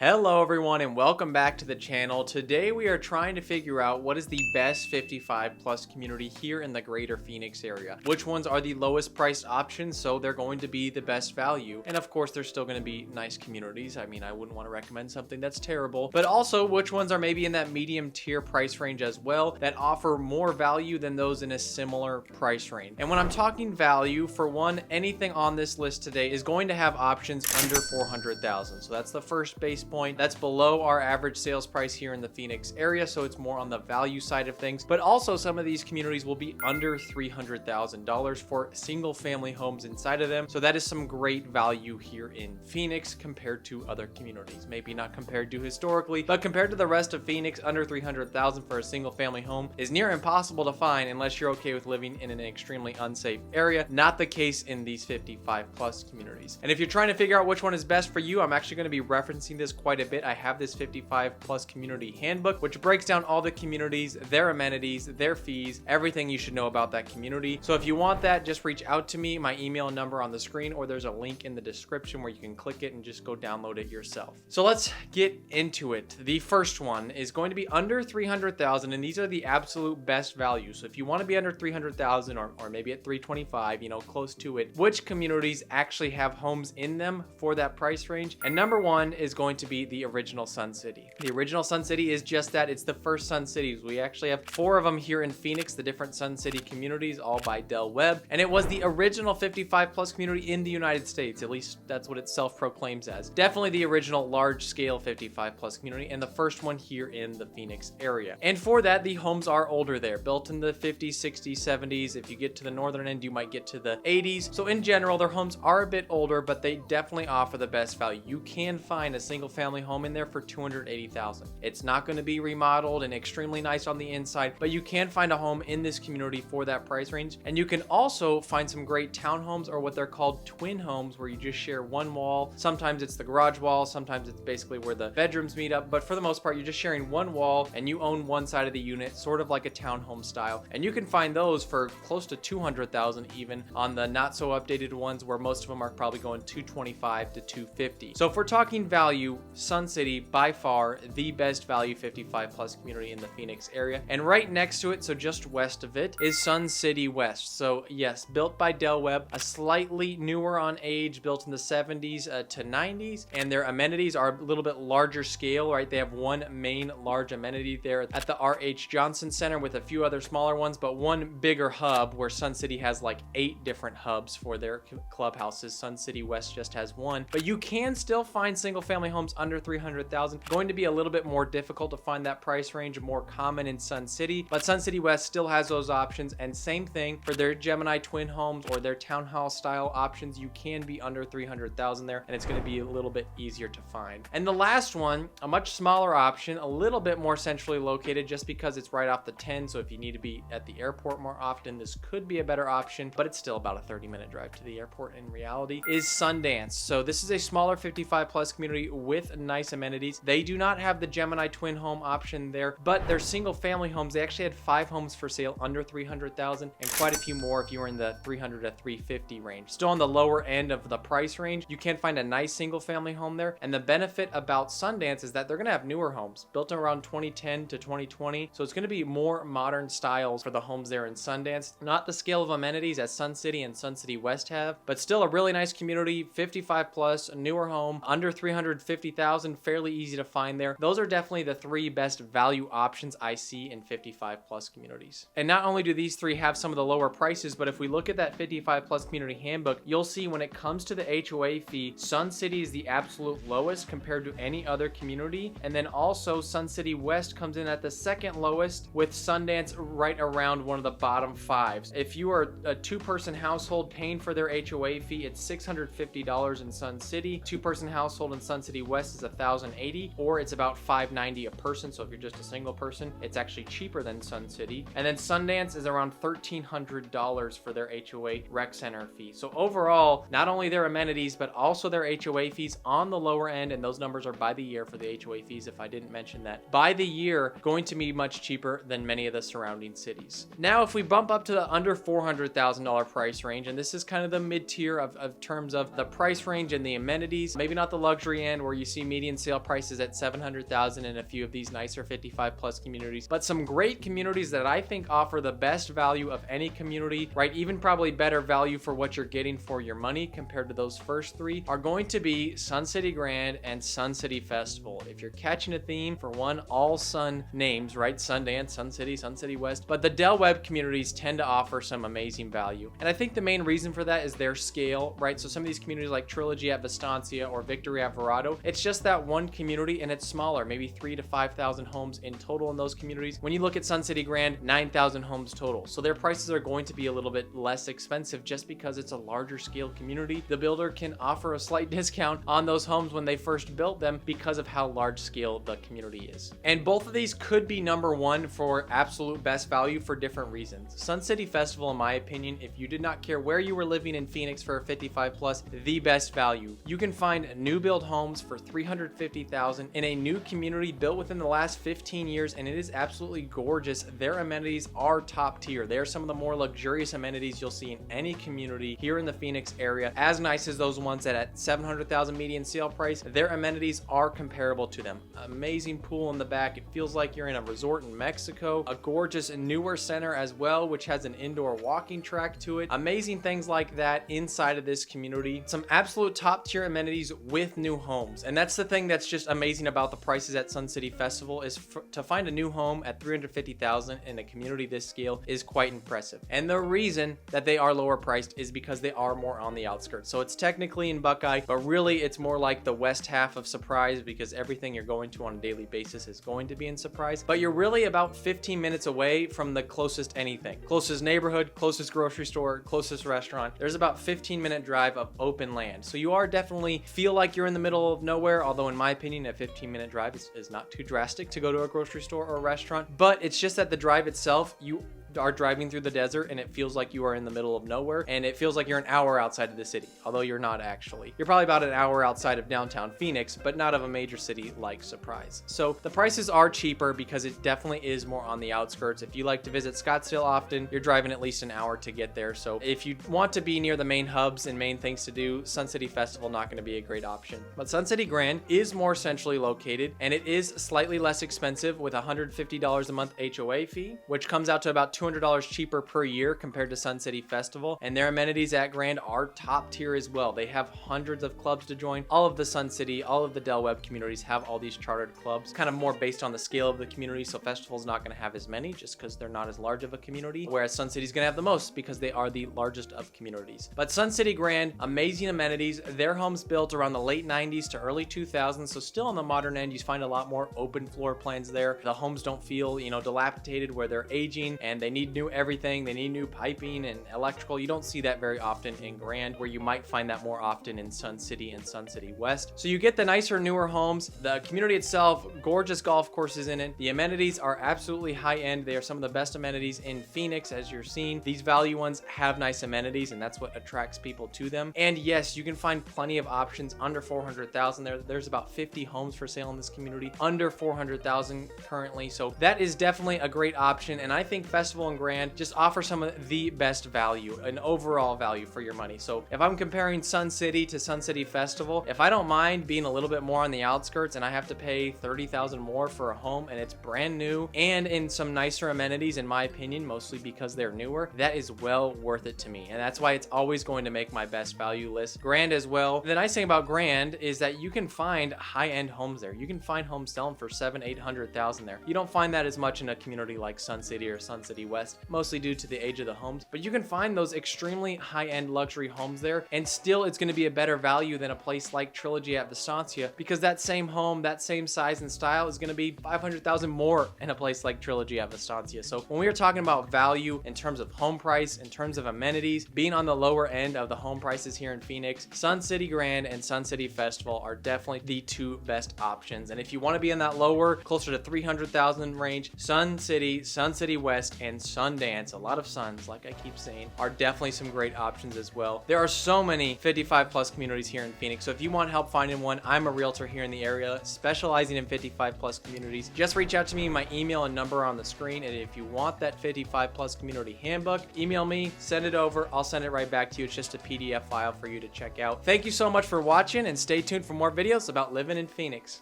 Hello everyone and welcome back to the channel. Today we are trying to figure out what is the best 55 plus community here in the greater Phoenix area. Which ones are the lowest priced options, so they're going to be the best value. And of course there's still going to be nice communities. I mean, I wouldn't want to recommend something that's terrible, but also which ones are maybe in that medium tier price range as well that offer more value than those in a similar price range. And when I'm talking value, for one, anything on this list today is going to have options under 400,000. So that's the first base point. That's below our average sales price here in the Phoenix area, so it's more on the value side of things. But also some of these communities will be under $300,000 for single family homes inside of them. So that is some great value here in Phoenix compared to other communities. Maybe not compared to historically, but compared to the rest of Phoenix, under 300,000 for a single family home is near impossible to find unless you're okay with living in an extremely unsafe area. Not the case in these 55 plus communities. And if you're trying to figure out which one is best for you, I'm actually going to be referencing this quite a bit. I have this 55 plus community handbook, which breaks down all the communities, their amenities, their fees, everything you should know about that community. So if you want that, just reach out to me. My email number on the screen, or there's a link in the description where you can click it and just go download it yourself. So let's get into it. The first one is going to be under 300,000, and these are the absolute best value. So if you want to be under 300,000 or maybe at 325, close to it, which communities actually have homes in them for that price range? And number one is going to be the original Sun City. The original Sun City is just that. It's the first Sun Cities. We actually have 4 of them here in Phoenix, the different Sun City communities, all by Del Webb. And it was the original 55 plus community in the United States. At least that's what it self-proclaims as. Definitely the original large scale 55 plus community and the first one here in the Phoenix area. And for that, the homes are older there, built in the 50s, 60s, 70s. If you get to the northern end, you might get to the 80s. So in general, their homes are a bit older, but they definitely offer the best value. You can find a single family home in there for $280,000. It's not going to be remodeled and extremely nice on the inside, but you can find a home in this community for that price range. And you can also find some great townhomes, or what they're called twin homes, where you just share one wall. Sometimes it's the garage wall, sometimes it's basically where the bedrooms meet up, but for the most part you're just sharing one wall and you own one side of the unit, sort of like a townhome style. And you can find those for close to 200,000 even on the not so updated ones, where most of them are probably going 225 to 250. So if we're talking value, Sun City by far the best value 55 plus community in the Phoenix area. And right next to it, so just west of it, is Sun City West. So yes, built by Del Webb, a slightly newer on age, built in the 70s to 90s, and their amenities are a little bit larger scale, right? They have one main large amenity there at the R.H. Johnson Center with a few other smaller ones, but one bigger hub, where Sun City has like 8 different hubs for their clubhouses. Sun City West just has one, but you can still find single family homes under 300,000. Going to be a little bit more difficult to find that price range, more common in Sun City, but Sun City West still has those options. And same thing for their Gemini twin homes or their townhouse style options. You can be under 300,000 there, and it's going to be a little bit easier to find. And the last one, a much smaller option, a little bit more centrally located, just because it's right off the 10. So if you need to be at the airport more often, this could be a better option, but it's still about a 30-minute drive to the airport in reality, is Sundance. So this is a smaller 55 plus community with nice amenities. They do not have the Gemini twin home option there, but their single family homes, they actually had 5 homes for sale under 300,000 and quite a few more if you were in the 300 to 350 range. Still on the lower end of the price range, you can find a nice single family home there. And the benefit about Sundance is that they're going to have newer homes built around 2010 to 2020. So it's going to be more modern styles for the homes there in Sundance. Not the scale of amenities as Sun City and Sun City West have, but still a really nice community, 55 plus, a newer home, under 350,000, fairly easy to find there. Those are definitely the 3 best value options I see in 55 plus communities. And not only do these 3 have some of the lower prices, but if we look at that 55 plus community handbook, you'll see when it comes to the HOA fee, Sun City is the absolute lowest compared to any other community. And then also Sun City West comes in at the second lowest, with Sundance right around one of the bottom 5s. If you are a 2-person household paying for their HOA fee, it's $650 in Sun City. 2-person household in Sun City West is $1,080, or it's about $590 a person. So if you're just a single person, it's actually cheaper than Sun City. And then Sundance is around $1,300 for their HOA rec center fee. So overall, not only their amenities, but also their HOA fees on the lower end, and those numbers are by the year for the HOA fees, if I didn't mention that. By the year, going to be much cheaper than many of the surrounding cities. Now, if we bump up to the under $400,000 price range, and this is kind of the mid-tier of terms of the price range and the amenities, maybe not the luxury end where you see see median sale prices at $700,000 in a few of these nicer 55 plus communities, but some great communities that I think offer the best value of any community, right? Even probably better value for what you're getting for your money compared to those first three are going to be Sun City Grand and Sun City Festival. If you're catching a theme, for one, all sun names, right? Sundance, Sun City West, but the Del Webb communities tend to offer some amazing value. And I think the main reason for that is their scale, right? So some of these communities like Trilogy at Vistancia or Victory at Verrado, it's just that one community and it's smaller, maybe 3,000 to 5,000 homes in total in those communities. When you look at Sun City Grand, 9,000 homes total. So their prices are going to be a little bit less expensive just because it's a larger scale community. The builder can offer a slight discount on those homes when they first built them because of how large scale the community is. And both of these could be number one for absolute best value for different reasons. Sun City Festival, in my opinion, if you did not care where you were living in Phoenix for a 55 plus, the best value. You can find new build homes for $350,000 in a new community built within the last 15 years, and it is absolutely gorgeous. Their amenities are top tier. They are some of the more luxurious amenities you'll see in any community here in the Phoenix area, as nice as those ones that at $700,000 median sale price, their amenities are comparable to them. Amazing pool in the back. It feels like you're in a resort in Mexico. A gorgeous newer center as well, which has an indoor walking track to it. Amazing things like that inside of this community. Some absolute top tier amenities with new homes. And that's the thing that's just amazing about the prices at Sun City Festival is to find a new home at $350,000 in a community this scale is quite impressive. And the reason that they are lower priced is because they are more on the outskirts. So it's technically in Buckeye, but really it's more like the west half of Surprise because everything you're going to on a daily basis is going to be in Surprise. But you're really about 15 minutes away from the closest anything. Closest neighborhood, closest grocery store, closest restaurant. There's about 15-minute drive of open land. So you are definitely feel like you're in the middle of nowhere, although in my opinion, a 15-minute drive is not too drastic to go to a grocery store or a restaurant. But it's just that the drive itself, you are driving through the desert and it feels like you are in the middle of nowhere, and it feels like you're an hour outside of the city, although you're not actually. You're probably about an hour outside of downtown Phoenix, but not of a major city like Surprise. So the prices are cheaper because it definitely is more on the outskirts. If you like to visit Scottsdale often, you're driving at least an hour to get there. So if you want to be near the main hubs and main things to do, Sun City Festival not going to be a great option. But Sun City Grand is more centrally located, and it is slightly less expensive with $150 a month HOA fee, which comes out to about $200 cheaper per year compared to Sun City Festival. And their amenities at Grand are top tier as well. They have hundreds of clubs to join. All of the Sun City, all of the Del Webb communities have all these chartered clubs, kind of more based on the scale of the community. So Festival's not going to have as many just because they're not as large of a community, whereas Sun City's going to have the most because they are the largest of communities. But Sun City Grand, amazing amenities. Their homes built around the late 90s to early 2000s. So still on the modern end, you find a lot more open floor plans there. The homes don't feel, dilapidated where they're aging and they need new everything. They need new piping and electrical. You don't see that very often in Grand, where you might find that more often in Sun City and Sun City West. So you get the nicer, newer homes. The community itself, gorgeous golf courses in it. The amenities are absolutely high end. They are some of the best amenities in Phoenix, as you're seeing. These value ones have nice amenities, and that's what attracts people to them. And yes, you can find plenty of options under $400,000. There's about 50 homes for sale in this community under $400,000 currently. So that is definitely a great option. And I think Festival and Grand just offer some of the best value, an overall value for your money. So if I'm comparing Sun City to Sun City Festival, if I don't mind being a little bit more on the outskirts and I have to pay $30,000 more for a home and it's brand new and in some nicer amenities, in my opinion, mostly because they're newer, that is well worth it to me. And that's why it's always going to make my best value list. Grand as well. The nice thing about Grand is that you can find high-end homes there. You can find homes selling for $700,000-800,000 there. You don't find that as much in a community like Sun City or Sun City West, mostly due to the age of the homes, but you can find those extremely high-end luxury homes there, and still it's going to be a better value than a place like Trilogy at Vistancia, because that same home, that same size and style is going to be $500,000 more in a place like Trilogy at Vistancia. So when we are talking about value in terms of home price, in terms of amenities, being on the lower end of the home prices here in Phoenix, Sun City Grand and Sun City Festival are definitely the two best options. And if you want to be in that lower, closer to $300,000 range, Sun City West, and Sundance, a lot of suns, like I keep saying, are definitely some great options as well. There are so many 55 plus communities here in Phoenix, so if you want help finding one, I'm a realtor here in the area specializing in 55 plus communities. Just reach out to me. My email and number are on the screen, and if you want that 55 plus community handbook, email me, send it over. I'll send it right back to you. It's just a PDF file for you to check out. Thank you so much for watching, and stay tuned for more videos about living in Phoenix.